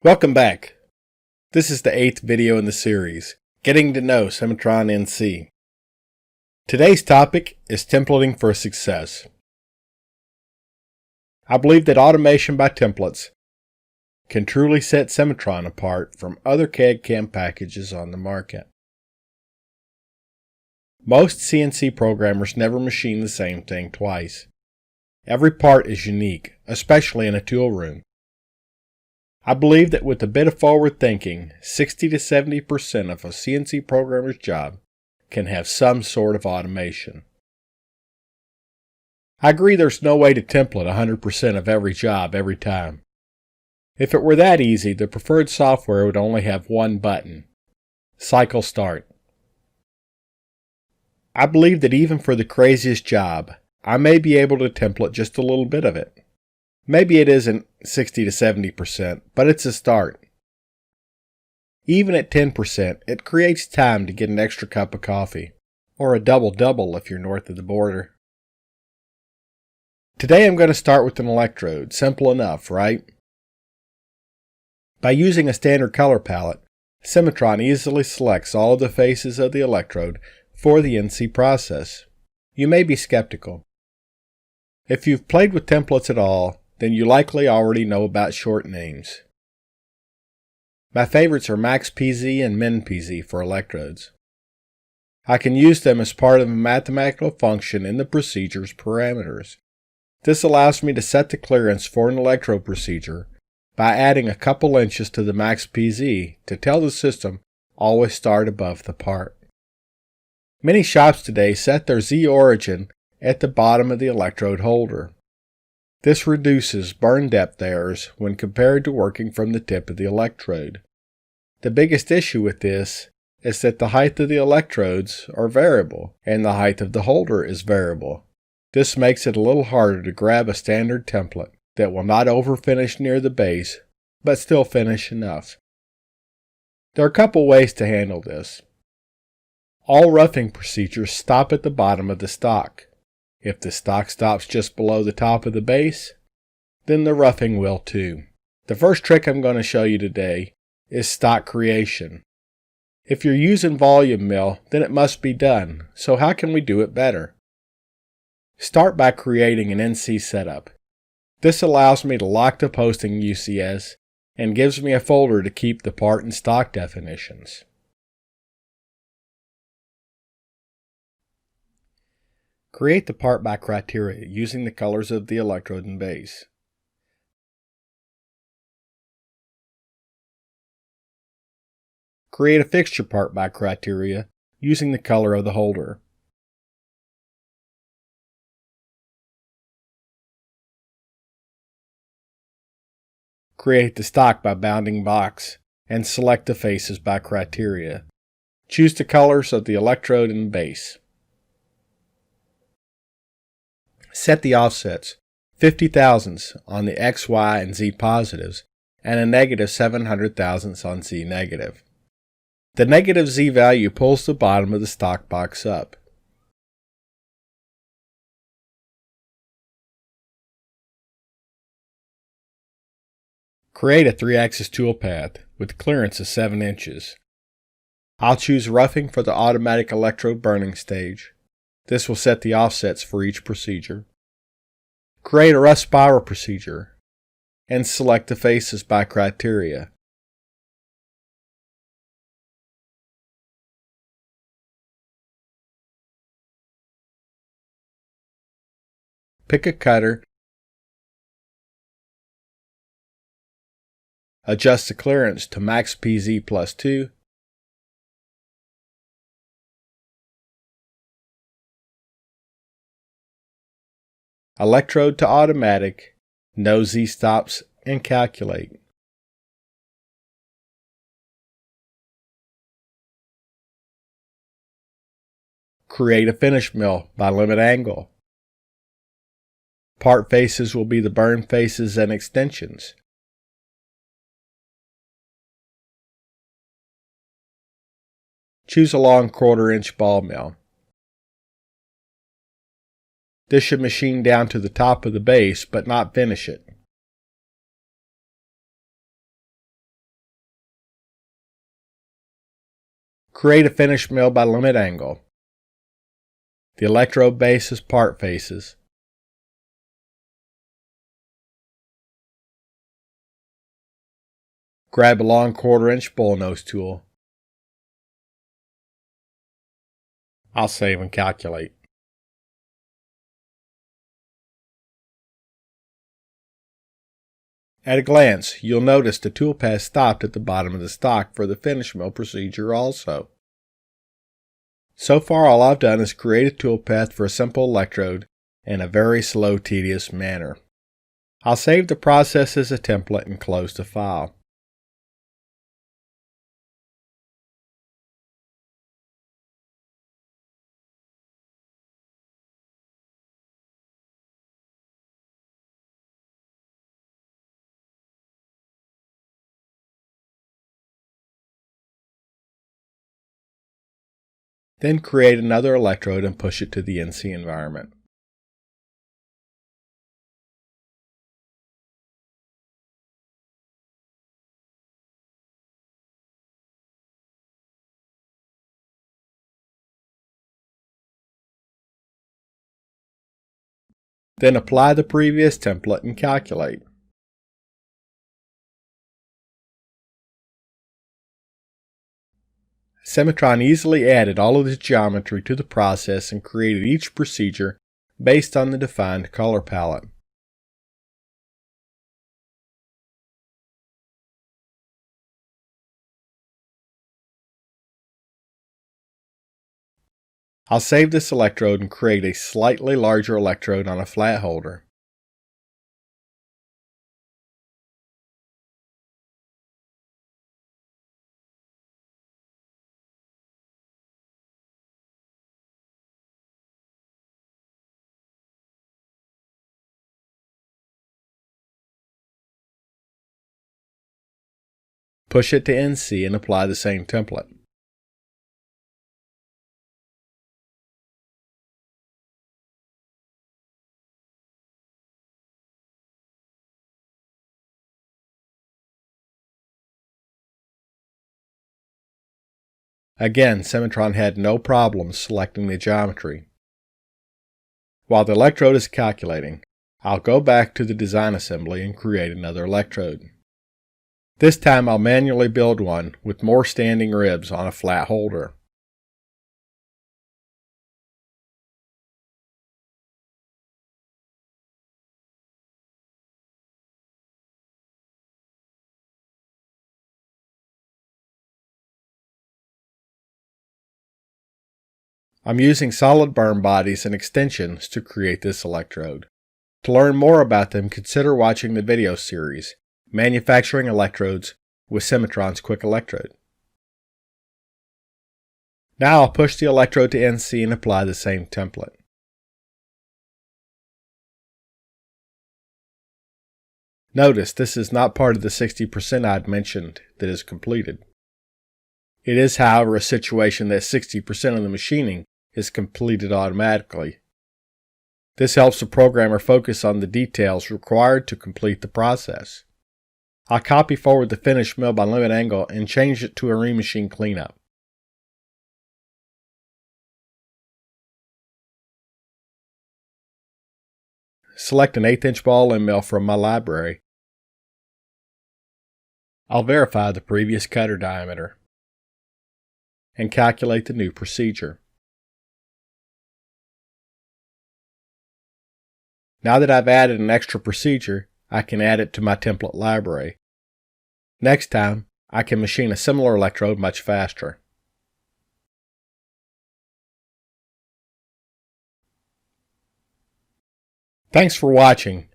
Welcome back. This is the 8th video in the series, Getting to Know Cimatron NC. Today's topic is templating for success. I believe that automation by templates can truly set Cimatron apart from other CAD/CAM packages on the market. Most CNC programmers never machine the same thing twice. Every part is unique, especially in a tool room. I believe that with a bit of forward thinking, 60 to 70% of a CNC programmer's job can have some sort of automation. I agree there's no way to template 100% of every job every time. If it were that easy, the preferred software would only have one button: Cycle Start. I believe that even for the craziest job, I may be able to template just a little bit of it. Maybe it isn't 60 to 70%, but it's a start. Even at 10%, it creates time to get an extra cup of coffee, or a double-double if you're north of the border. Today I'm going to start with an electrode. Simple enough, right? By using a standard color palette, Cimatron easily selects all of the faces of the electrode for the NC process. You may be skeptical. If you've played with templates at all, then you likely already know about short names. My favorites are MaxPZ and MinPZ for electrodes. I can use them as part of a mathematical function in the procedure's parameters. This allows me to set the clearance for an electrode procedure by adding a couple inches to the MaxPZ to tell the system always start above the part. Many shops today set their Z origin at the bottom of the electrode holder. This reduces burn depth errors when compared to working from the tip of the electrode. The biggest issue with this is that the height of the electrodes are variable and the height of the holder is variable. This makes it a little harder to grab a standard template that will not overfinish near the base, but still finish enough. There are a couple ways to handle this. All roughing procedures stop at the bottom of the stock. If the stock stops just below the top of the base, then the roughing will too. The first trick I'm going to show you today is stock creation. If you're using volume mill, then it must be done. So how can we do it better? Start by creating an NC setup. This allows me to lock the posting UCS and gives me a folder to keep the part and stock definitions. Create the part by criteria using the colors of the electrode and base. Create a fixture part by criteria using the color of the holder. Create the stock by bounding box and select the faces by criteria. Choose the colors of the electrode and base. Set the offsets, 50 thousandths on the X, Y, and Z positives, and a negative 700 thousandths on Z negative. The negative Z value pulls the bottom of the stock box up. Create a 3-axis toolpath with clearance of 7 inches. I'll choose roughing for the automatic electrode burning stage. This will set the offsets for each procedure. Create a rough spiral procedure and select the faces by criteria. Pick a cutter. Adjust the clearance to MaxPZ plus 2. Electrode to automatic, no Z stops, and calculate. Create a finish mill by limit angle. Part faces will be the burn faces and extensions. Choose a long 1/4 inch ball mill. This should machine down to the top of the base, but not finish it. Create a finish mill by limit angle. The electrode base is part faces. Grab a long 1/4" bullnose tool. I'll save and calculate. At a glance, you'll notice the toolpath stopped at the bottom of the stock for the finish mill procedure also. So far all I've done is create a toolpath for a simple electrode in a very slow, tedious manner. I'll save the process as a template and close the file. Then create another electrode and push it to the NC environment. Then apply the previous template and calculate. Cimatron easily added all of this geometry to the process and created each procedure based on the defined color palette. I'll save this electrode and create a slightly larger electrode on a flat holder. Push it to NC and apply the same template. Again, Cimatron had no problems selecting the geometry. While the electrode is calculating, I'll go back to the design assembly and create another electrode. This time I'll manually build one with more standing ribs on a flat holder. I'm using solid burn bodies and extensions to create this electrode. To learn more about them, consider watching the video series, Manufacturing Electrodes with Cimatron's Quick Electrode. Now I'll push the electrode to NC and apply the same template. Notice this is not part of the 60% I'd mentioned that is completed. It is, however, a situation that 60% of the machining is completed automatically. This helps the programmer focus on the details required to complete the process. I'll copy forward the finish mill by limit angle and change it to a remachine cleanup. Select an 1/8" ball end mill from my library. I'll verify the previous cutter diameter and calculate the new procedure. Now that I've added an extra procedure, I can add it to my template library. Next time, I can machine a similar electrode much faster. Thanks for watching.